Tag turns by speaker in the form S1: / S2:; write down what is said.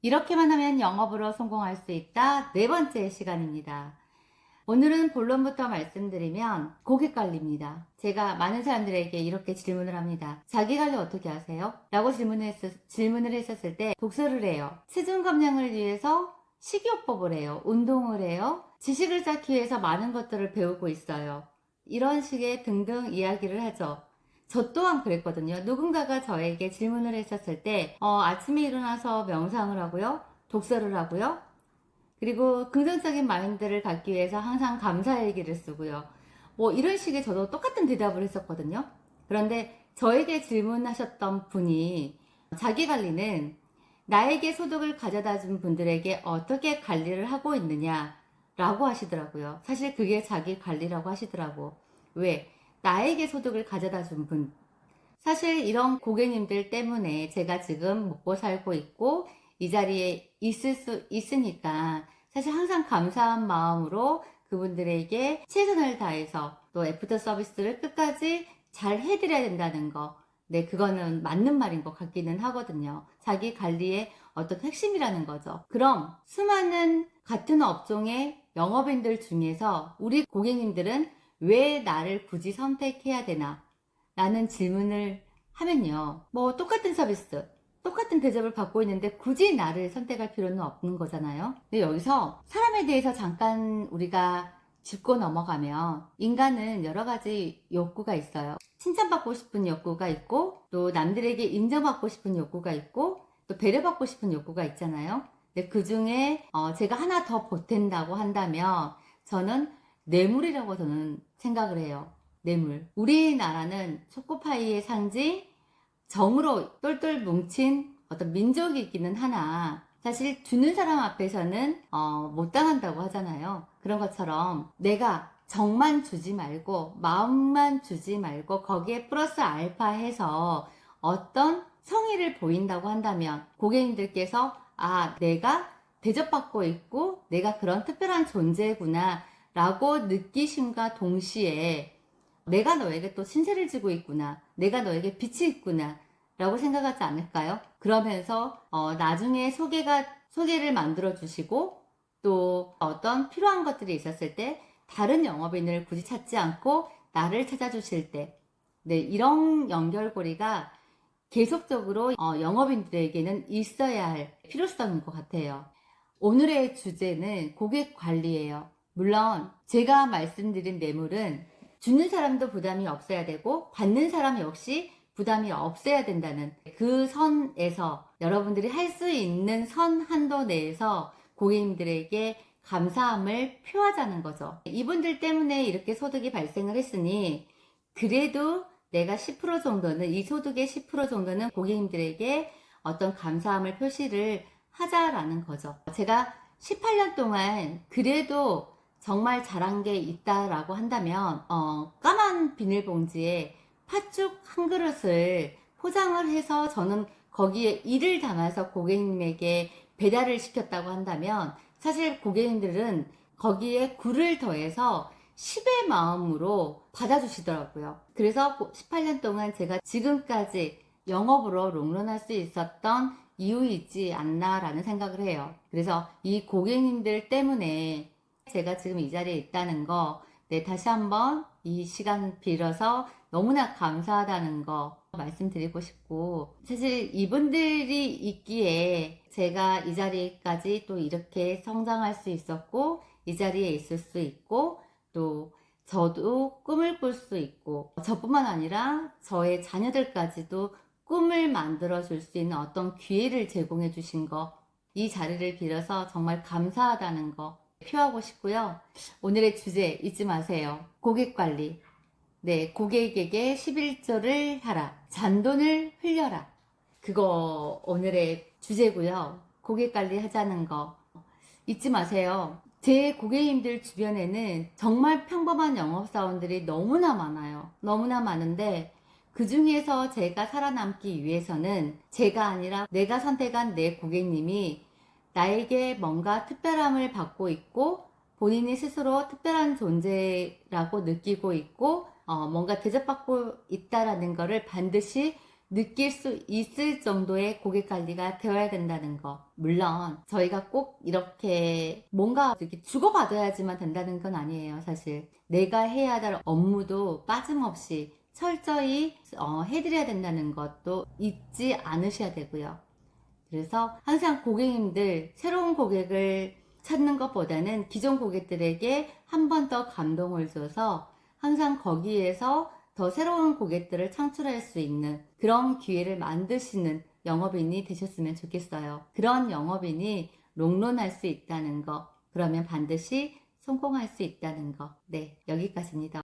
S1: 이렇게만 하면 영업으로 성공할 수 있다. 네 번째 시간입니다. 오늘은 본론부터 말씀드리면 고객관리입니다. 제가 많은 사람들에게 이렇게 질문을 합니다. 자기관리 어떻게 하세요? 라고 질문을 했었을 때 독서를 해요. 체중 감량을 위해서 식이요법을 해요. 운동을 해요. 지식을 쌓기 위해서 많은 것들을 배우고 있어요. 이런 식의 등등 이야기를 하죠. 저 또한 그랬거든요. 누군가가 저에게 질문을 했었을 때 아침에 일어나서 명상을 하고요. 독서를 하고요. 그리고 긍정적인 마인드를 갖기 위해서 항상 감사일기를 쓰고요. 뭐 이런 식의 저도 똑같은 대답을 했었거든요. 그런데 저에게 질문하셨던 분이 자기 관리는 나에게 소득을 가져다 준 분들에게 어떻게 관리를 하고 있느냐 라고 하시더라고요. 사실 그게 자기 관리라고 하시더라고. 왜? 나에게 소득을 가져다 준 분. 사실 이런 고객님들 때문에 제가 지금 먹고 살고 있고 이 자리에 있을 수 있으니까 사실 항상 감사한 마음으로 그분들에게 최선을 다해서 또 애프터 서비스를 끝까지 잘 해드려야 된다는 거. 네, 그거는 맞는 말인 것 같기는 하거든요. 자기 관리의 어떤 핵심이라는 거죠. 그럼 수많은 같은 업종의 영업인들 중에서 우리 고객님들은 왜 나를 굳이 선택해야 되나? 라는 질문을 하면요. 뭐 똑같은 서비스, 똑같은 대접을 받고 있는데 굳이 나를 선택할 필요는 없는 거잖아요. 근데 여기서 사람에 대해서 잠깐 우리가 짚고 넘어가면 인간은 여러 가지 욕구가 있어요. 칭찬받고 싶은 욕구가 있고 또 남들에게 인정받고 싶은 욕구가 있고 또 배려받고 싶은 욕구가 있잖아요. 근데 그 중에 제가 하나 더 보탠다고 한다면 저는 뇌물이라고 저는 생각을 해요. 뇌물. 우리나라는 초코파이의 상징, 정으로 똘똘 뭉친 어떤 민족이기는 하나 사실 주는 사람 앞에서는 못 당한다고 하잖아요. 그런 것처럼 내가 정만 주지 말고 마음만 주지 말고 거기에 플러스 알파 해서 어떤 성의를 보인다고 한다면 고객님들께서 내가 대접받고 있고 내가 그런 특별한 존재구나 라고 느끼심과 동시에 내가 너에게 또 신세를 지고 있구나. 내가 너에게 빛이 있구나. 라고 생각하지 않을까요? 그러면서 나중에 소개를 만들어 주시고 또 어떤 필요한 것들이 있었을 때 다른 영업인을 굳이 찾지 않고 나를 찾아주실 때 네, 이런 연결고리가 계속적으로 영업인들에게는 있어야 할 필요성인 것 같아요. 오늘의 주제는 고객 관리예요. 물론 제가 말씀드린 뇌물은 주는 사람도 부담이 없어야 되고 받는 사람 역시 부담이 없어야 된다는 그 선에서 여러분들이 할 수 있는 선 한도 내에서 고객님들에게 감사함을 표하자는 거죠. 이분들 때문에 이렇게 소득이 발생을 했으니 그래도 내가 10% 정도는 이 소득의 10% 정도는 고객님들에게 어떤 감사함을 표시를 하자라는 거죠. 제가 18년 동안 그래도 정말 잘한 게 있다라고 한다면 까만 비닐봉지에 팥죽 한 그릇을 포장을 해서 저는 거기에 일을 담아서 고객님에게 배달을 시켰다고 한다면 사실 고객님들은 거기에 굴을 더해서 10의 마음으로 받아주시더라고요. 그래서 18년 동안 제가 지금까지 영업으로 롱런할 수 있었던 이유이지 않나라는 생각을 해요. 그래서 이 고객님들 때문에 제가 지금 이 자리에 있다는 거, 네, 다시 한번 이 시간 빌어서 너무나 감사하다는 거 말씀드리고 싶고, 사실 이분들이 있기에 제가 이 자리까지 또 이렇게 성장할 수 있었고, 이 자리에 있을 수 있고, 또 저도 꿈을 꿀 수 있고, 저뿐만 아니라 저의 자녀들까지도 꿈을 만들어 줄 수 있는 어떤 기회를 제공해 주신 거, 이 자리를 빌어서 정말 감사하다는 거 표하고 싶고요. 오늘의 주제 잊지 마세요. 고객 관리. 네, 고객에게 11조를 하라. 잔돈을 흘려라. 그거 오늘의 주제고요. 고객 관리 하자는 거 잊지 마세요. 제 고객님들 주변에는 정말 평범한 영업사원들이 너무나 많아요. 너무나 많은데 그 중에서 제가 살아남기 위해서는 제가 아니라 내가 선택한 내 고객님이 나에게 뭔가 특별함을 받고 있고 본인이 스스로 특별한 존재라고 느끼고 있고 뭔가 대접받고 있다라는 것을 반드시 느낄 수 있을 정도의 고객 관리가 되어야 된다는 거. 물론 저희가 꼭 이렇게 뭔가 이렇게 주고받아야지만 된다는 건 아니에요. 사실 내가 해야 될 업무도 빠짐없이 철저히 해드려야 된다는 것도 잊지 않으셔야 되고요. 그래서 항상 고객님들 새로운 고객을 찾는 것보다는 기존 고객들에게 한 번 더 감동을 줘서 항상 거기에서 더 새로운 고객들을 창출할 수 있는 그런 기회를 만드시는 영업인이 되셨으면 좋겠어요. 그런 영업인이 롱런할 수 있다는 거, 그러면 반드시 성공할 수 있다는 거. 네, 여기까지입니다.